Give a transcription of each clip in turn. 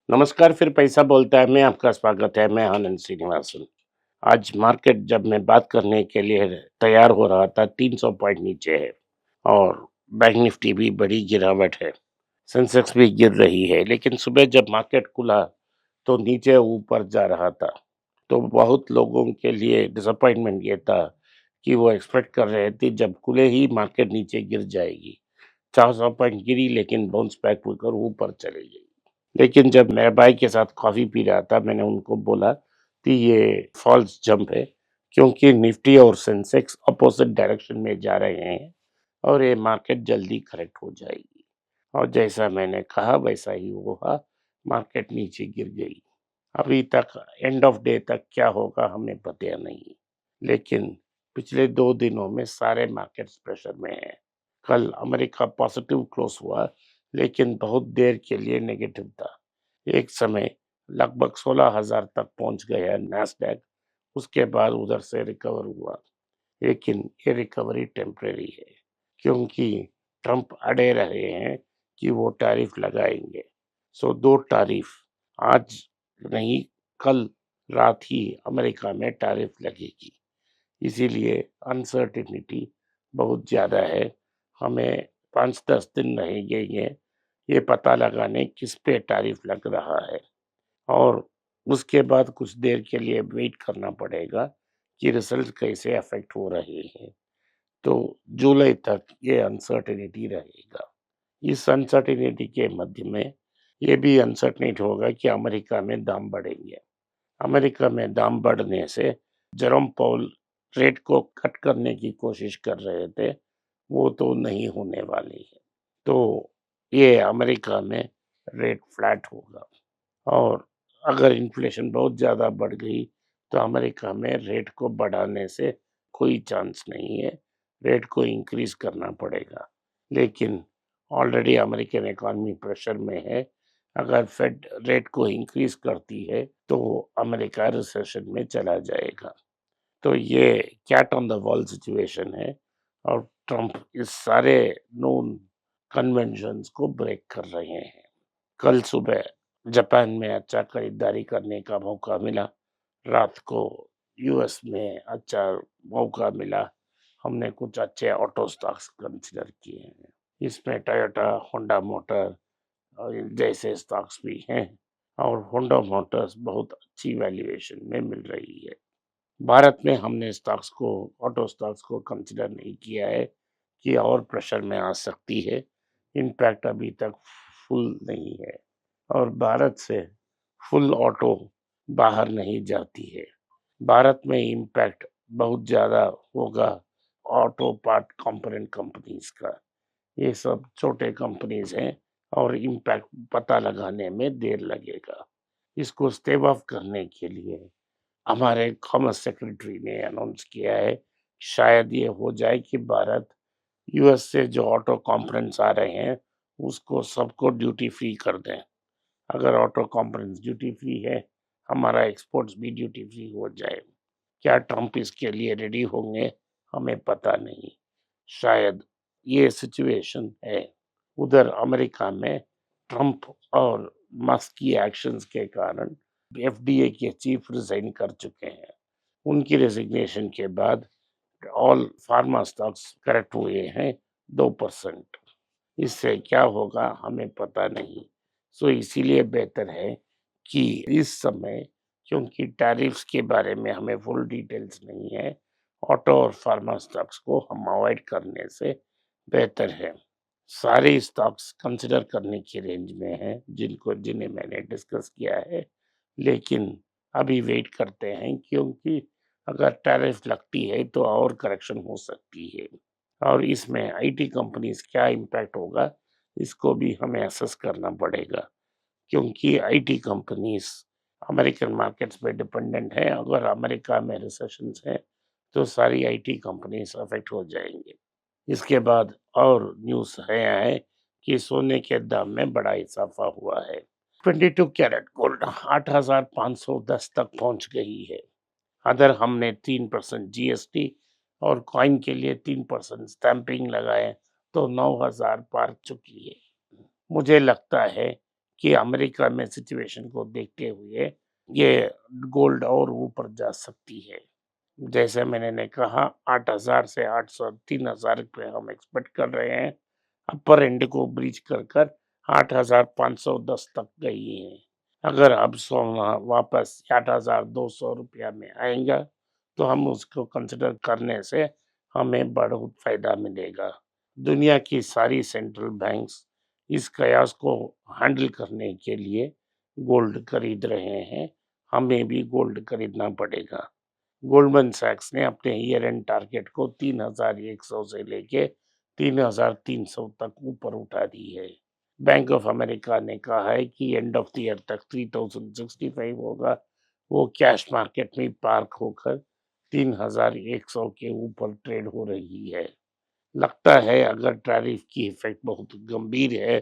नमस्कार, फिर पैसा बोलता है में आपका स्वागत है। मैं आनंद श्रीनिवासन। आज मार्केट जब मैं बात करने के लिए तैयार हो रहा था 300 पॉइंट नीचे है और बैंक निफ्टी भी बड़ी गिरावट है। सेंसेक्स भी गिर रही है, लेकिन सुबह जब मार्केट खुला तो नीचे ऊपर जा रहा था। तो बहुत लोगों के लिए डिसअपॉइंटमेंट ये था कि वो एक्सपेक्ट कर रहे थे जब खुले ही मार्केट नीचे गिर जाएगी। 400 पॉइंट गिरी, लेकिन बाउंस बैक होकर ऊपर चली गई। लेकिन जब मैं भाई के साथ कॉफ़ी पी रहा था, मैंने उनको बोला कि ये फ़ॉल्स जंप है, क्योंकि निफ्टी और सेंसेक्स अपोज़िट डायरेक्शन में जा रहे हैं और ये मार्केट जल्दी करेक्ट हो जाएगी। और जैसा मैंने कहा वैसा ही हुआ, मार्केट नीचे गिर गई। अभी तक एंड ऑफ डे तक क्या होगा हमें पता नहीं, लेकिन पिछले 2 दिनों में सारे मार्केट्स प्रेशर में हैं। कल अमेरिका पॉजिटिव क्लोज हुआ, लेकिन बहुत देर के लिए नेगेटिव था। एक समय लगभग 16,000 तक पहुंच गया नैस्डैक, उसके बाद उधर से रिकवर हुआ। लेकिन ये रिकवरी टेम्परेरी है, क्योंकि ट्रंप अड़े रहे हैं कि वो टैरिफ लगाएंगे। सो 2 टैरिफ आज नहीं, कल रात ही अमेरिका में टैरिफ लगेगी। इसीलिए अनसर्टेनिटी बहुत ज़्यादा है। हमें 5-10 दिन लगेंगे ये पता लगाने किस पे टैरिफ लग रहा है, और उसके बाद कुछ देर के लिए वेट करना पड़ेगा कि रिजल्ट कैसे अफेक्ट हो रहे हैं। तो जुलाई तक ये अनसर्टेनिटी रहेगा। इस अनसर्टेनिटी के मध्य में ये भी अनसर्टेनिटी होगा कि अमेरिका में दाम बढ़ेंगे। अमेरिका में दाम बढ़ने से जेरोम पाउल रेट को कट करने की कोशिश कर रहे थे, वो तो नहीं होने वाली है। तो ये अमेरिका में रेट फ्लैट होगा, और अगर इन्फ्लेशन बहुत ज़्यादा बढ़ गई तो अमेरिका में रेट को बढ़ाने से कोई चांस नहीं है, रेट को इंक्रीज़ करना पड़ेगा। लेकिन ऑलरेडी अमेरिकन इकॉनमी प्रेशर में है, अगर फेड रेट को इंक्रीज़ करती है तो अमेरिका रिसेशन में चला जाएगा। तो ये cat on the wall situation है, और ट्रंप इस सारे नोन कन्वेंशंस को ब्रेक कर रहे हैं। कल सुबह जापान में अच्छा खरीदारी करने का मौका मिला, रात को यूएस में अच्छा मौका मिला। हमने कुछ अच्छे ऑटो स्टॉक्स कंसिडर किए हैं। इसमें टोयोटा, होंडा मोटर और जैसे स्टॉक्स भी हैं, और होंडा मोटर्स बहुत अच्छी वैल्यूएशन में मिल रही है। भारत में हमने स्टॉक्स को, ऑटो स्टॉक्स को कंसिडर नहीं किया है कि और प्रेशर में आ सकती है। इम्पैक्ट अभी तक फुल नहीं है, और भारत से फुल ऑटो बाहर नहीं जाती है। भारत में इम्पैक्ट बहुत ज़्यादा होगा ऑटो पार्ट कंपोनेंट कंपनीज का। ये सब छोटे कंपनीज हैं, और इम्पैक्ट पता लगाने में देर लगेगा। इसको स्टेव ऑफ करने के लिए हमारे कॉमर्स सेक्रेटरी ने अनाउंस किया है, शायद ये हो जाए कि भारत यूएस से जो ऑटो कंपोनेंट्स आ रहे हैं उसको सबको ड्यूटी फ्री कर दें। अगर ऑटो कंपोनेंट्स ड्यूटी फ्री है, हमारा एक्सपोर्ट्स भी ड्यूटी फ्री हो जाए। क्या ट्रंप इसके लिए रेडी होंगे हमें पता नहीं। शायद ये सिचुएशन है। उधर अमेरिका में ट्रंप और मस्क की एक्शंस के कारण एफडीए के चीफ रिजाइन कर चुके हैं। उनकी रेजिग्नेशन के बाद ऑल फार्मा स्टॉक्स करेक्ट हुए हैं 2%। इससे क्या होगा हमें पता नहीं। सो इसीलिए बेहतर है कि इस समय, क्योंकि टैरिफ्स के बारे में हमें फुल डिटेल्स नहीं है, ऑटो और फार्मा स्टॉक्स को हम अवॉइड करने से बेहतर है। सारे स्टॉक्स कंसिडर करने की रेंज में हैं, जिन्हें मैंने डिस्कस किया है, लेकिन अभी वेट करते हैं, क्योंकि अगर टैरिफ लगती है तो और करेक्शन हो सकती है, और इसमें आईटी कंपनीज क्या इम्पैक्ट होगा इसको भी हमें असेस करना पड़ेगा, क्योंकि आईटी कंपनीज अमेरिकन मार्केट्स पे डिपेंडेंट है। अगर अमेरिका में रिसेशंस है तो सारी आईटी कंपनीज अफेक्ट हो जाएंगे। इसके बाद और न्यूज़ है कि सोने के दाम में बड़ा इजाफा हुआ है। 22 कैरेट गोल्ड 8,510 तक पहुंच गई है। अगर हमने 3% जीएसटी और कॉइन के लिए 3% स्टैंपिंग लगाए तो 9,000 पार चुकी है। मुझे लगता है कि अमेरिका में सिचुएशन को देखते हुए ये गोल्ड और ऊपर जा सकती है। जैसे मैंने कहा 8,000 से 800 3,000 रुपए हम एक्सपेक्ट कर रहे हैं। अपर एंड को ब्रीच कर 8,510 तक गई है। अगर अब सोना वापस 8,200 रुपया में आएगा तो हम उसको कंसिडर करने से हमें बहुत फायदा मिलेगा। दुनिया की सारी सेंट्रल बैंक्स इस कयास को हैंडल करने के लिए गोल्ड खरीद रहे हैं। हमें भी गोल्ड खरीदना पड़ेगा। गोल्डमैन सैक्स ने अपने ईयर एंड टारगेट को 3,100 से लेके 3,300 तक ऊपर उठा दी है। बैंक ऑफ अमेरिका ने कहा है कि एंड ऑफ द ईयर तक 3,065 होगा। वो कैश मार्केट में पार्क होकर 3,100 के ऊपर ट्रेड हो रही है। लगता है अगर टैरिफ की इफेक्ट बहुत गंभीर है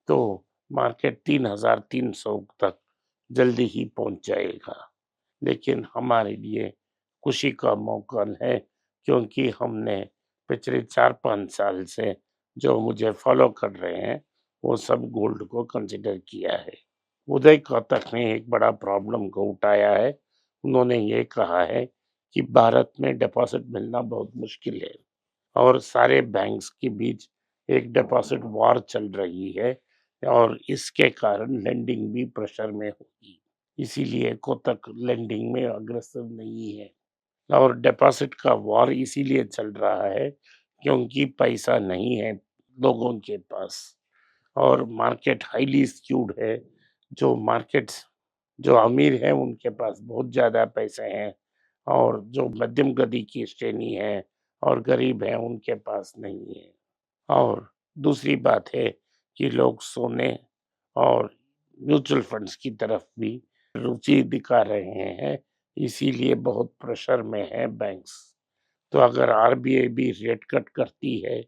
तो मार्केट 3,300 तक जल्दी ही पहुंच जाएगा। लेकिन हमारे लिए खुशी का मौका है क्योंकि हमने पिछले 4-5 साल से जो मुझे फॉलो कर रहे हैं वो सब गोल्ड को कंसिडर किया है। उदय कटक ने एक बड़ा प्रॉब्लम को उठाया है। उन्होंने ये कहा है कि भारत में डिपॉजिट मिलना बहुत मुश्किल है और सारे बैंक्स के बीच एक डिपॉजिट वॉर चल रही है और इसके कारण लेंडिंग भी प्रेशर में होगी। इसीलिए कोटक लेंडिंग में अग्रसर नहीं है और डिपॉजिट का वॉर इसीलिए चल रहा है क्योंकि पैसा नहीं है लोगों के पास और मार्केट हाईली स्क्यूड है। जो मार्केट्स जो अमीर हैं उनके पास बहुत ज़्यादा पैसे हैं और जो मध्यम गति की श्रेणी है और गरीब हैं उनके पास नहीं है। और दूसरी बात है कि लोग सोने और म्यूचुअल फंड्स की तरफ भी रुचि दिखा रहे हैं, इसीलिए बहुत प्रेशर में है बैंक्स। तो अगर आरबीआई भी रेट कट करती है,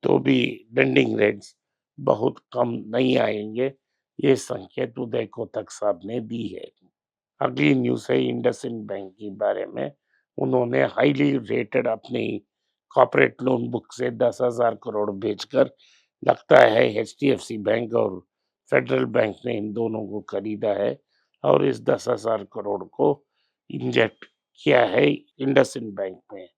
तो भी लेंडिंग रेट्स बहुत कम नहीं आएंगे, ये संकेत उदय कोटक साहब ने दी है। अगली न्यूज़ है इंडसइंड बैंक के बारे में। उन्होंने हाईली रेटेड अपनी कॉर्पोरेट लोन बुक से 10,000 करोड़ बेचकर लगता है एचडीएफसी बैंक और फेडरल बैंक ने इन दोनों को खरीदा है और इस 10,000 करोड़ को इंजेक्ट किया है इंडसइंड बैंक में।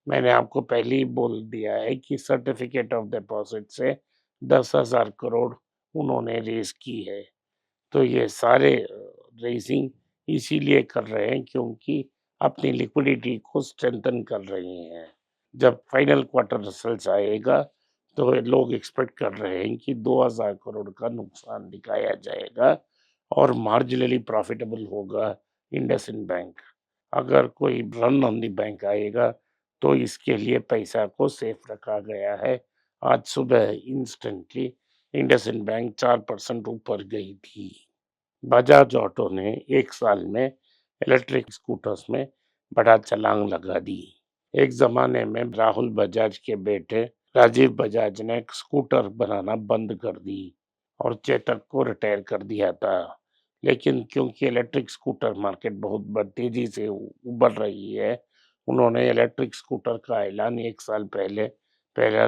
मैंने आपको पहले ही बोल दिया है कि सर्टिफिकेट ऑफ डिपॉजिट से 10,000 करोड़ उन्होंने रेज की है। तो ये सारे रेजिंग इसीलिए कर रहे हैं क्योंकि अपनी लिक्विडिटी को स्ट्रेंथन कर रहे हैं। जब फाइनल क्वार्टर रिजल्ट्स आएगा तो लोग एक्सपेक्ट कर रहे हैं कि 2,000 करोड़ का नुकसान दिखाया जाएगा और मार्जिनली प्रॉफिटेबल होगा इंडसइंड बैंक। अगर कोई रन ऑन द बैंक आएगा तो इसके लिए पैसा को सेफ रखा गया है। आज सुबह इंस्टेंटली इंडसइंड बैंक 4% ऊपर गई थी। बजाज ऑटो ने एक साल में इलेक्ट्रिक स्कूटर्स में बड़ा छलांग लगा दी। एक जमाने में राहुल बजाज के बेटे राजीव बजाज ने स्कूटर बनाना बंद कर दी और चेतक को रिटायर कर दिया था। लेकिन क्योंकि इलेक्ट्रिक स्कूटर मार्केट बहुत तेजी से उभर रही है, उन्होंने इलेक्ट्रिक स्कूटर का ऐलान एक साल पहले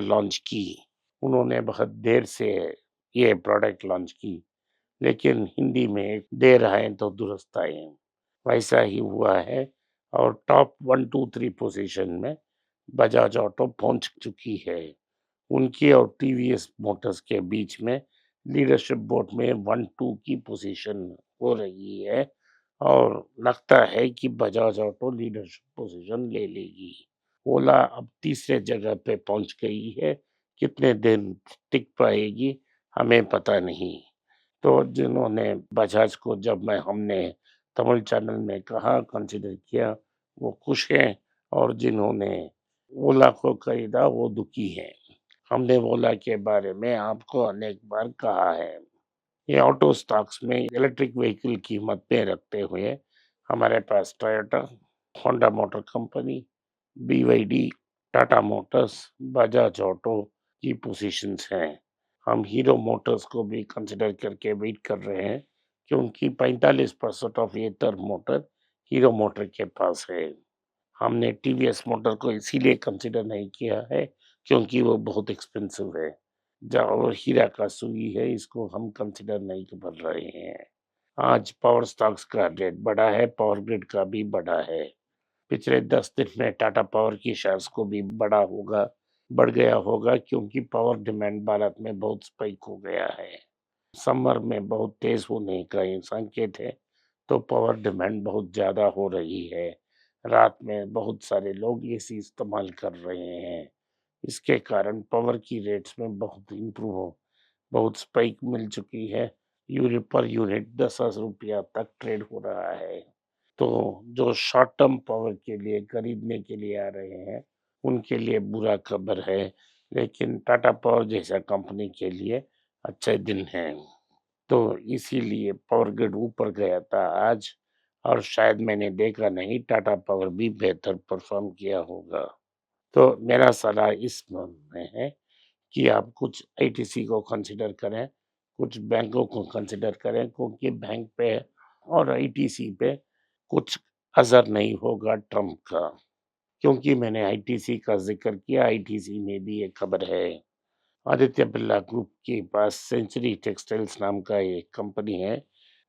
लॉन्च की। उन्होंने बहुत देर से ये प्रोडक्ट लॉन्च की, लेकिन हिंदी में देर आए तो दुरुस्त आए, वैसा ही हुआ है और टॉप 1, 2, 3 पोजीशन में बजाज ऑटो पहुंच चुकी है। उनकी और टीवीएस मोटर्स के बीच में लीडरशिप बोर्ड में 1, 2 की पोजीशन हो रही है और लगता है कि बजाज ऑटो लीडरशिप पोजीशन ले लेगी। ओला अब तीसरे जगह पे पहुंच गई है। कितने दिन टिक पाएगी हमें पता नहीं। तो जिन्होंने बजाज को जब मैं हमने तमिल चैनल में कहा कंसिडर किया वो खुश हैं और जिन्होंने ओला को खरीदा वो दुखी हैं। हमने ओला के बारे में आपको अनेक बार कहा है। ये ऑटो स्टॉक्स में इलेक्ट्रिक व्हीकल कीमत पे रखते हुए हमारे पास Toyota, Honda motor company, BYD, Tata motors, Bajaj auto की पोजीशंस हैं। हम हीरो मोटर्स को भी कंसिडर करके वेट कर रहे हैं क्योंकि 45% of Ather motor Hero motor के पास है। हमने टीवीएस मोटर को इसीलिए कंसिडर नहीं किया है क्योंकि वो बहुत एक्सपेंसिव है। और हीरा का सुई है, इसको हम कंसिडर नहीं कर रहे हैं। आज पावर स्टॉक्स का रेट बढ़ा है, पावर ग्रिड का भी बढ़ा है। पिछले 10 दिन में टाटा पावर की शेयर्स को भी बढ़ गया होगा, क्योंकि पावर डिमांड भारत में बहुत स्पाइक हो गया है। समर में बहुत तेज होने का ये संकेत है, तो पावर डिमांड बहुत ज़्यादा हो रही है। रात में बहुत सारे लोग एसी इस्तेमाल कर रहे हैं। इसके कारण पावर की रेट्स में बहुत स्पाइक मिल चुकी है। यूनिट पर यूनिट 10 रुपया तक ट्रेड हो रहा है। तो जो शॉर्ट टर्म पावर के लिए खरीदने के लिए आ रहे हैं, उनके लिए बुरा खबर है, लेकिन टाटा पावर जैसा कंपनी के लिए अच्छे दिन हैं। तो इसीलिए पावर ग्रिड ऊपर गया था आज, और शायद मैंने देखा नहीं, टाटा पावर भी बेहतर परफॉर्म किया होगा। तो मेरा सलाह इस में है कि आप कुछ आईटीसी को कंसिडर करें, कुछ बैंकों को कंसिडर करें, क्योंकि बैंक पे और आईटीसी पे कुछ असर नहीं होगा ट्रम्प का। क्योंकि मैंने आईटीसी का ज़िक्र किया, आईटीसी में भी एक खबर है। आदित्य बिरला ग्रुप के पास सेंचुरी टेक्सटाइल्स नाम का एक कंपनी है,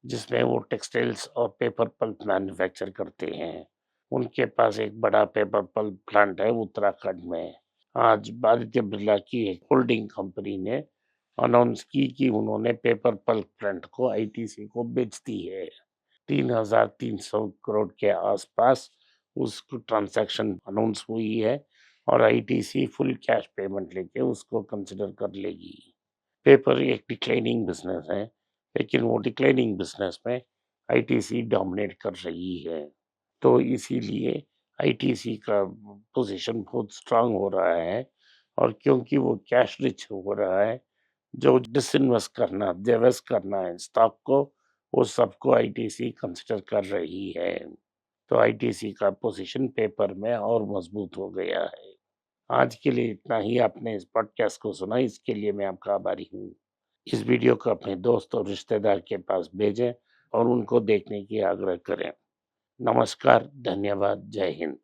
जिसमें वो टेक्सटाइल्स और पेपर पल्प मैन्युफैक्चर करते हैं। उनके पास एक बड़ा पेपर पल्प प्लांट है उत्तराखंड में। आज आदित्य बिरला की एक होल्डिंग कंपनी ने अनाउंस की कि उन्होंने पेपर पल्प प्लांट को आईटीसी को बेच दी है। 3,300 करोड़ के आसपास उसकी ट्रांजैक्शन अनाउंस हुई है, और आईटीसी फुल कैश पेमेंट लेके उसको कंसिडर कर लेगी। पेपर एक डिक्लाइनिंग बिजनेस है, लेकिन वो डिक्लाइनिंग बिजनेस में आईटीसी डोमिनेट कर रही है। तो इसीलिए आईटीसी का पोजीशन बहुत स्ट्रांग हो रहा है, और क्योंकि वो कैश रिच हो रहा है, जो डिवेस्ट करना है स्टॉक को, वो सबको आईटीसी कंसिडर कर रही है। तो आईटीसी का पोजीशन पेपर में और मजबूत हो गया है। आज के लिए इतना ही। आपने इस पॉडकास्ट को सुना, इसके लिए मैं आपका आभारी हूँ। इस वीडियो को अपने दोस्त और रिश्तेदार के पास भेजें और उनको देखने की आग्रह करें। नमस्कार, धन्यवाद, जय हिंद।